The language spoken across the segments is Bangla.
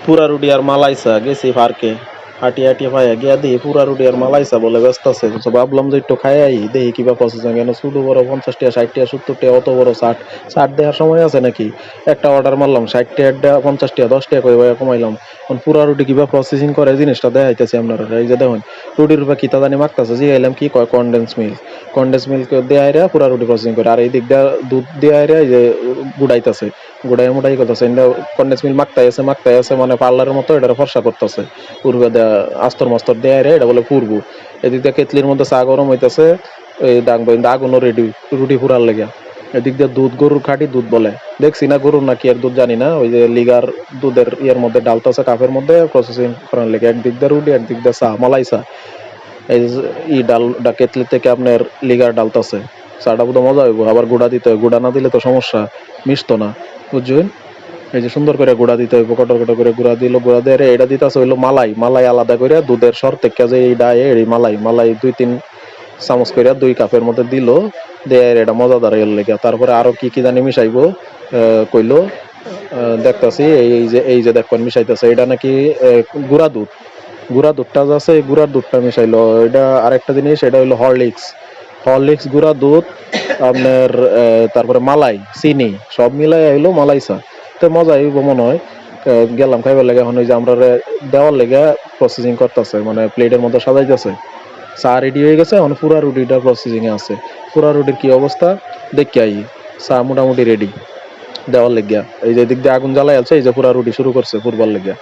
পুরা রুটি আর মালাইসা গেছি পার্কে, হাঁটিয়ে হাঁটিয়ে পাইয়া গিয়া দেখি পুরা রুটি আর মালাইসা বলে ব্যস্ত আছে। তো ভাবলাম যে একটু খাই আই, দেখি কিবা প্রসেসিং, কেন ছোট বড় 50 টাকা 60 টাকা 70 টাকা, অত বড় 60 দেওয়ার সময় আছে নাকি? একটা অর্ডার মারলাম 60 টাকা 50 টাকা 10 টাকা করে ভাইয়া কমাইলাম। এখন পুরা রুটি কিবা প্রসেসিং করে জিনিসটা দেখাইতেছি আপনারা। এই যে দেখুন রুটির উপরে কিতা জানি মাখতেছে, জিগাইলাম কি কয়, কন্ডেন্স মিল্ক দেয়া আইরা পুরা রুটি প্রসেসিং করে। আর এই দিক দিয়ে দুধ দেয়া আইরা এই যে গুড়াইতেছে, গুড়াই মুড়াই করতেছে। কন্ডেন্স মিল্ক মাখতাই আছে মানে পার্লারের মতো এটা ফর্সা করতেছে। পূর্বে দেয়া আস্তর মস্তর দেয়া আইরা এটা বলে পূর্ব। এদিক দিয়ে কেতলির মধ্যে চা গরম হইতেছে, এই আগুনও রেডি রুটি পুরার লেগে। এদিক দিয়ে দুধ, গরুর খাঁটি দুধ বলে, দেখছি না গরুর না কি এর দুধ জানি না, ওই যে লিগার দুধের ইয়ের মধ্যে ডালতেছে কাপের মধ্যে প্রসেসিং করার লেগে। একদিক দিয়ে রুটি, একদিক দিয়ে চা, মালাই চা। এই যে ই ডাল কেতলি থেকে আপনার লিগার ডালতেছে। চাটা বোধ মজা হইব, আবার গুঁড়া দিতে হয়, গুঁড়া না দিলে তো সমস্যা, মিশতো না, বুঝছেন? এই যে সুন্দর করে গুঁড়া দিতে হইব, কটর কটর করে গুঁড়া দিল, গুঁড়া দিয়ে এটা দিতেছে হইলো মালাই আলাদা করে দুধের সর থেকে, যে এই ডায়ে এই মালাই 2-3 চামচ করে 2 কাপের মধ্যে দিল, দিয়ে এটা মজাদার এর লেগে। তারপরে আরো কি কি জানি মিশাইবো কইলো, দেখতাছি এই যে দেখবেন মিশাইতেছে, এটা নাকি গুঁড়া দুধটা যে আছে এই গুঁড়ার দুধটা মিশাইলো। এটা আরেকটা জিনিস, এটা হইলো হরলিক্স গুঁড়া দুধ আপনার, তারপরে মালাই চিনি সব মিলাই হইলো মালাইসা। তো মজা হইব মনে হয়। গেলাম খাইবার লেগে, এখন ওই যে আমরা দেওয়ার লেগে প্রসেসিং করতেছে, মানে প্লেটের মধ্যে সাজাইতেছে। চা রেডি হয়ে গেছে, এখন পুরা রুটিটা প্রসেসিং এ আছে। পুরা রুটির কি অবস্থা দেখি আই। চা মোটামুটি রেডি দেওয়ার লেগিয়া। এই যে দিক দিয়ে আগুন জ্বালাই আছে, এই যে পুরা রুটি শুরু করছে পুরবার লেগিয়া।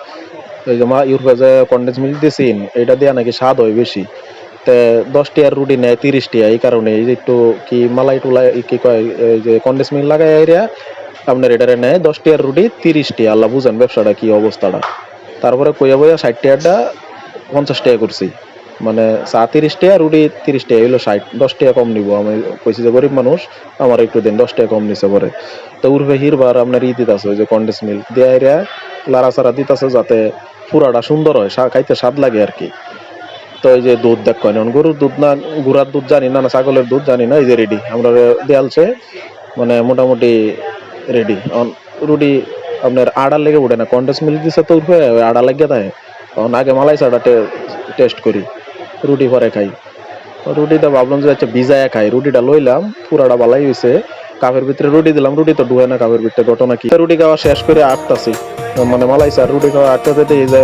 এই যে ইউরোপে যে কন্ডেন্স মিল্ক দিয়েছেন, এটা দিয়া নাকি স্বাদ হয় বেশি। 10 টাকার রুটি নেয় 30 টাকা, এই কারণে এই যে একটু কি মালাই টুলাই কি কয়, এই যে কন্ডেন্স মিল্ক লাগাই এরিয়া আপনার এটারে নেয় 10 টাকার রুটি 30 টাকা। আল্লাহ বুঝেন ব্যবসাটা কি অবস্থাটা। তারপরে কইয়া বইয়া 60 টাকাটা 50 টাকা করছি, মানে চা 30 টাকা রুটি 30 টাকা, হইলো 60, 10 টাকা কম নিবো। আমি কইছি যে গরিব মানুষ, আমার একটু দিন, 10 টাকা কম নিছে পরে। তো উর্ফে হিরবার আপনার দিতেছে ওই যে কন্ডেন্স মিল্ক দিয়ে এরিয়া লাড়াচাড়া দিতেছে, যাতে পুরাটা সুন্দর হয়, খাইতে স্বাদ লাগে আর কি। তো এই যে দুধ দেখ কয়, গরুর দুধ না গুড়ার দুধ জানি না, না ছাগলের দুধ জানি না। এই যে রেডি আমরা দেয়ালছে, মানে মোটামুটি রেডি। রুটি আপনার আড়ার লেগে উঠে না, কন্ডেন্স মিল্ক দিচ্ছে তো উঠবে আড়া লেগে দেয়। তখন আগে মালাই চাটা টেস্ট করি, রুটি পরে খাই। রুটিটা ভাবলাম যে আচ্ছা ভিজায়া খাই, রুটিটা লইলাম, পুরাটা ভালাই হয়েছে। কাপের ভিতরে রুটি দিলাম, রুটি তো ডুবে না কাপের ভিতরে, ঘটনা কি? রুটি খাওয়া শেষ করে আটতাছি, মানে মালাই চার রুটি খাওয়া আটটাতে এই যে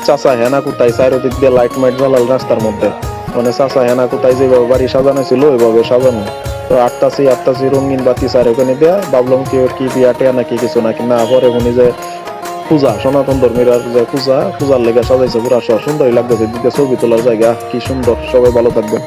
চাচা হেনা কুতাই চারিদিক দিয়ে লাইট মাইট জ্বালাল রাস্তার মধ্যে, মানে চাচা হেনা কুতাই যেভাবে বাড়ি সাজানো ছিল ওইভাবে সাজানো। তো আটতাছি রঙিন বাতি চার ওখানে দেয়া। ভাবলাম কি ওর কি বিয়া টিয়া নাকি কিছু নাকি, না পরে উনি যে পূজা, সনাতন ধর্মীর যে পূজার লেগে সাজাইছে পুরা, সুন্দরই লাগতেছে। দিকে ছবি তোলার জায়গা কি সুন্দর। সবাই ভালো থাকবে।